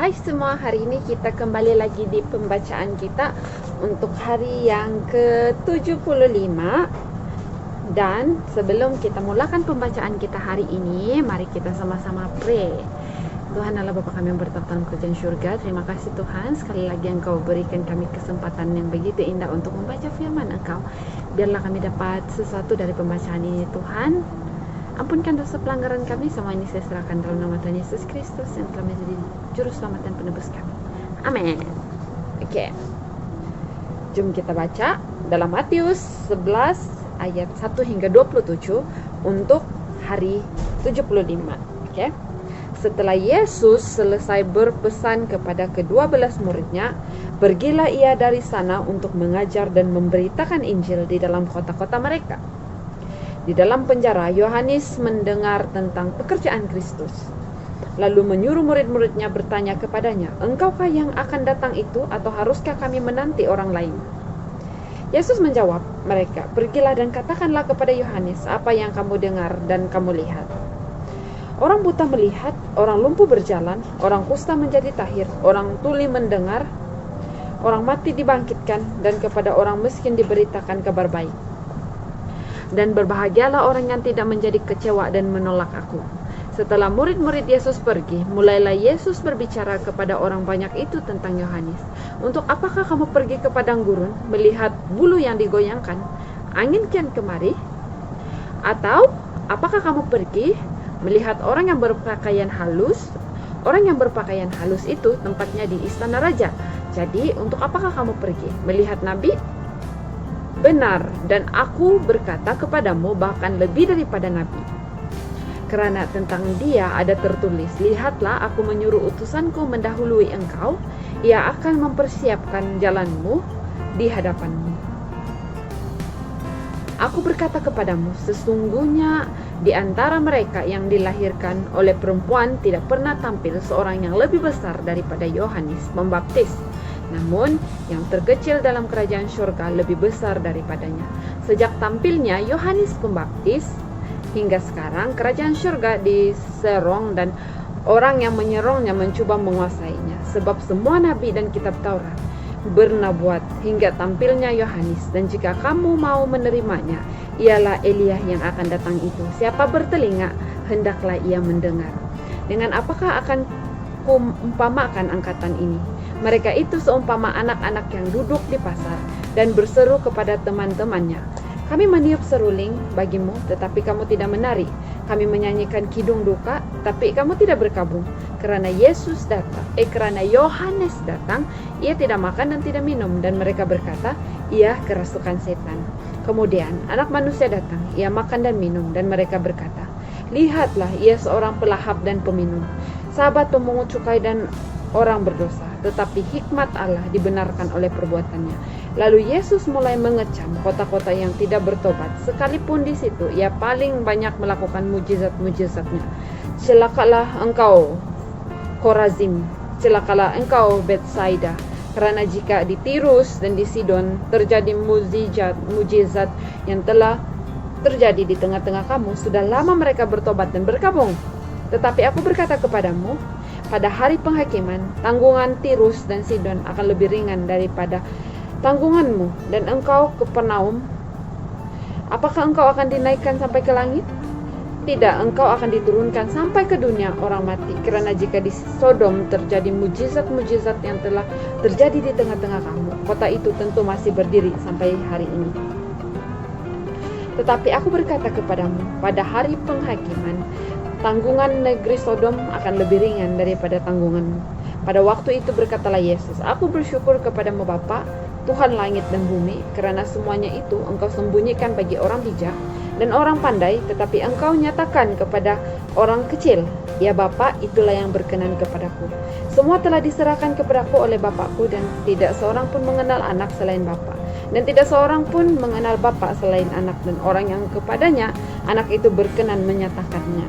Hai semua, hari ini kita kembali lagi di pembacaan kita untuk hari yang ke-75. Dan sebelum kita mulakan pembacaan kita hari ini, mari kita sama-sama pray. Tuhan Allah Bapa kami yang bertata dalam kerajaan syurga, terima kasih Tuhan sekali lagi Engkau berikan kami kesempatan yang begitu indah untuk membaca firman Engkau. Biarlah kami dapat sesuatu dari pembacaan ini Tuhan. Ampunkan dosa pelanggaran kami, semua ini saya serahkan dalam nama Tuhan Yesus Kristus yang telah menjadi juru selamat dan penebus kami. Amin. Oke. Jom kita baca dalam Matius 11 ayat 1 hingga 27 untuk hari 75. Oke. Setelah Yesus selesai berpesan kepada ke-12 muridnya, pergilah ia dari sana untuk mengajar dan memberitakan Injil di dalam kota-kota mereka. Di dalam penjara, Yohanes mendengar tentang pekerjaan Kristus. Lalu menyuruh murid-muridnya bertanya kepadanya, "Engkaukah yang akan datang itu atau haruskah kami menanti orang lain?" Yesus menjawab mereka, "Pergilah dan katakanlah kepada Yohanes apa yang kamu dengar dan kamu lihat. Orang buta melihat, orang lumpuh berjalan, orang kusta menjadi tahir, orang tuli mendengar, orang mati dibangkitkan, dan kepada orang miskin diberitakan kabar baik. Dan berbahagialah orang yang tidak menjadi kecewa dan menolak aku." Setelah murid-murid Yesus pergi, mulailah Yesus berbicara kepada orang banyak itu tentang Yohanes. "Untuk apakah kamu pergi ke padang gurun, melihat bulu yang digoyangkan, angin kian kemari? Atau apakah kamu pergi melihat orang yang berpakaian halus? Orang yang berpakaian halus itu tempatnya di istana raja. Jadi untuk apakah kamu pergi melihat nabi? Benar, dan aku berkata kepadamu bahkan lebih daripada nabi. Kerana tentang dia ada tertulis, lihatlah aku menyuruh utusanku mendahului engkau, ia akan mempersiapkan jalanmu di hadapanmu. Aku berkata kepadamu, sesungguhnya di antara mereka yang dilahirkan oleh perempuan tidak pernah tampil seorang yang lebih besar daripada Yohanes Pembaptis. Namun, yang terkecil dalam kerajaan syurga lebih besar daripadanya. Sejak tampilnya Yohanes Pembaptis hingga sekarang, kerajaan syurga diserong dan orang yang menyerongnya mencoba menguasainya. Sebab semua nabi dan kitab Taurat bernabuat hingga tampilnya Yohanes. Dan jika kamu mau menerimanya, ialah Elia yang akan datang itu. Siapa bertelinga, hendaklah ia mendengar. Dengan apakah akan kuumpamakan angkatan ini? Mereka itu seumpama anak-anak yang duduk di pasar dan berseru kepada teman-temannya, "Kami meniup seruling bagimu, tetapi kamu tidak menari. Kami menyanyikan kidung duka, tapi kamu tidak berkabung. Kerana Yohanes datang, ia tidak makan dan tidak minum." Dan mereka berkata, "Ia kerasukan setan." Kemudian anak manusia datang, ia makan dan minum, dan mereka berkata, "Lihatlah, ia seorang pelahap dan peminum, sahabat pemungut cukai dan orang berdosa." Tetapi hikmat Allah dibenarkan oleh perbuatannya. Lalu Yesus mulai mengecam kota-kota yang tidak bertobat, sekalipun di situ ia paling banyak melakukan mujizat-mujizatnya. "Celakalah engkau Korazim, celakalah engkau Betsaida, kerana jika di Tirus dan di Sidon terjadi mujizat yang telah terjadi di tengah-tengah kamu, sudah lama mereka bertobat dan berkabung. Tetapi aku berkata kepadamu, pada hari penghakiman, tanggungan Tirus dan Sidon akan lebih ringan daripada tanggunganmu. Dan engkau Kapernaum, apakah engkau akan dinaikkan sampai ke langit? Tidak, engkau akan diturunkan sampai ke dunia orang mati. Kerana jika di Sodom terjadi mujizat-mujizat yang telah terjadi di tengah-tengah kamu, kota itu tentu masih berdiri sampai hari ini. Tetapi aku berkata kepadamu, pada hari penghakiman, tanggungan negeri Sodom akan lebih ringan daripada tanggunganmu." Pada waktu itu berkatalah Yesus, "Aku bersyukur kepadamu Bapa, Tuhan langit dan bumi, kerana semuanya itu engkau sembunyikan bagi orang bijak dan orang pandai, tetapi engkau nyatakan kepada orang kecil. Ya Bapa, itulah yang berkenan kepadaku. Semua telah diserahkan kepadaku oleh Bapakku, dan tidak seorang pun mengenal anak selain Bapa, dan tidak seorang pun mengenal Bapa selain anak, dan orang yang kepadanya anak itu berkenan menyatakannya."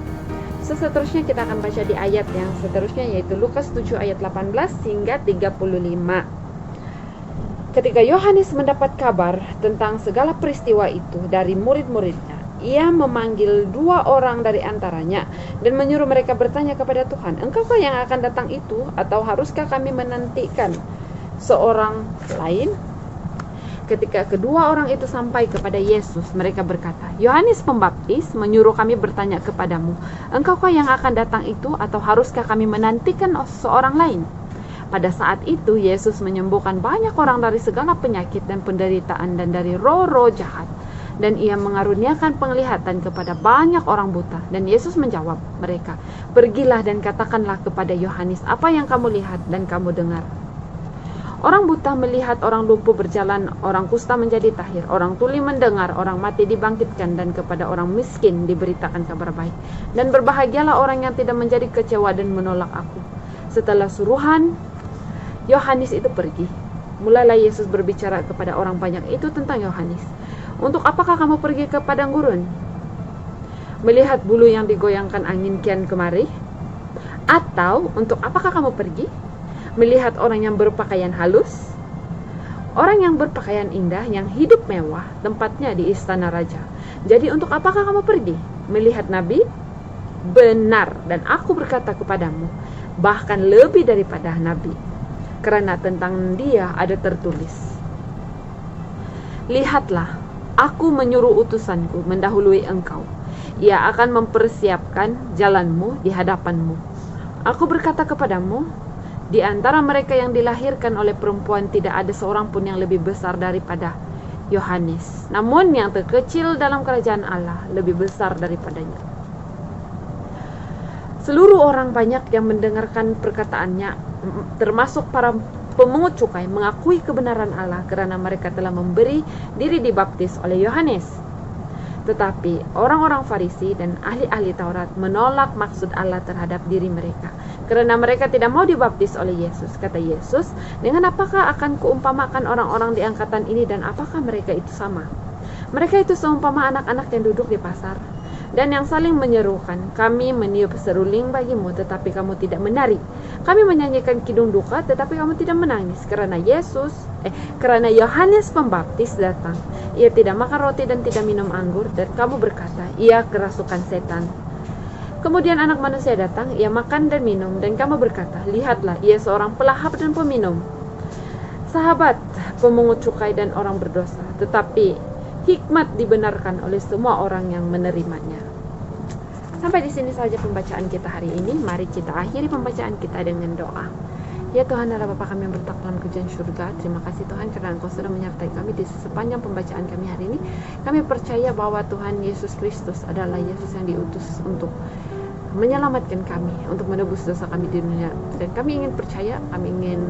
Seterusnya kita akan baca di ayat yang seterusnya, yaitu Lukas 7 ayat 18 hingga 35. Ketika Yohanes mendapat kabar tentang segala peristiwa itu dari murid-muridnya, ia memanggil 2 orang dari antaranya dan menyuruh mereka bertanya kepada Tuhan, "Engkaukah yang akan datang itu, atau haruskah kami menantikan seorang lain?" Ketika kedua orang itu sampai kepada Yesus, mereka berkata, "Yohanes Pembaptis menyuruh kami bertanya kepadamu, Engkaukah yang akan datang itu, atau haruskah kami menantikan seorang lain?" Pada saat itu Yesus menyembuhkan banyak orang dari segala penyakit dan penderitaan dan dari roh-roh jahat. Dan ia mengaruniakan penglihatan kepada banyak orang buta. Dan Yesus menjawab mereka, "Pergilah dan katakanlah kepada Yohanes apa yang kamu lihat dan kamu dengar." Orang buta melihat, orang lumpuh berjalan, orang kusta menjadi tahir, orang tuli mendengar, orang mati dibangkitkan, dan kepada orang miskin diberitakan kabar baik. Dan berbahagialah orang yang tidak menjadi kecewa dan menolak aku. Setelah suruhan Yohanes itu pergi, mulailah Yesus berbicara kepada orang banyak itu tentang Yohanes. "Untuk apakah kamu pergi ke padang gurun? Melihat bulu yang digoyangkan angin kian kemari? Atau untuk apakah kamu pergi? Melihat orang yang berpakaian halus? Orang yang berpakaian indah, yang hidup mewah, tempatnya di istana raja. Jadi untuk apakah kamu pergi? Melihat nabi? Benar, dan aku berkata kepadamu, bahkan lebih daripada nabi. Karena tentang dia ada tertulis, lihatlah, aku menyuruh utusanku mendahului engkau. Ia akan mempersiapkan jalanmu di hadapanmu. Aku berkata kepadamu, di antara mereka yang dilahirkan oleh perempuan tidak ada seorang pun yang lebih besar daripada Yohanes. Namun yang terkecil dalam kerajaan Allah lebih besar daripadanya." Seluruh orang banyak yang mendengarkan perkataannya, termasuk para pemungut cukai, mengakui kebenaran Allah karena mereka telah memberi diri dibaptis oleh Yohanes. Tetapi orang-orang Farisi dan ahli-ahli Taurat menolak maksud Allah terhadap diri mereka, karena mereka tidak mau dibaptis oleh Yesus. Kata Yesus, "Dengan apakah akan kuumpamakan orang-orang di angkatan ini, dan apakah mereka itu sama? Mereka itu seumpama anak-anak yang duduk di pasar dan yang saling menyerukan, 'Kami meniup seruling bagimu, tetapi kamu tidak menari. Kami menyanyikan kidung duka, tetapi kamu tidak menangis.' Karena Yohanes Pembaptis datang, ia tidak makan roti dan tidak minum anggur, dan kamu berkata, 'Ia kerasukan setan.' Kemudian Anak Manusia datang, ia makan dan minum, dan kamu berkata, 'Lihatlah, ia seorang pelahap dan peminum, sahabat pemungut cukai dan orang berdosa.' Tetapi hikmat dibenarkan oleh semua orang yang menerimanya." Sampai di sini saja pembacaan kita hari ini. Mari kita akhiri pembacaan kita dengan doa. Ya Tuhan Allah Bapa kami yang bertak dalam kerajaan surga, terima kasih Tuhan karena Engkau sudah menyertai kami di sepanjang pembacaan kami hari ini. Kami percaya bahwa Tuhan Yesus Kristus adalah Yesus yang diutus untuk menyelamatkan kami, untuk menebus dosa kami di dunia. Dan kami ingin percaya, kami ingin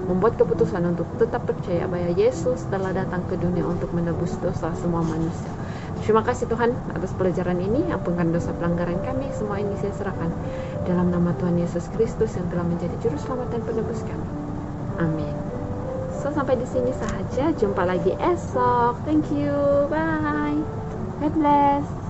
membuat keputusan untuk tetap percaya bahwa Yesus telah datang ke dunia untuk menebus dosa semua manusia. Terima kasih Tuhan atas pelajaran ini. Ampunkan dosa pelanggaran kami. Semua ini saya serahkan dalam nama Tuhan Yesus Kristus yang telah menjadi juru selamat dan penebus kami. Amin. So sampai di sini saja. Jumpa lagi esok. Thank you. Bye. God bless.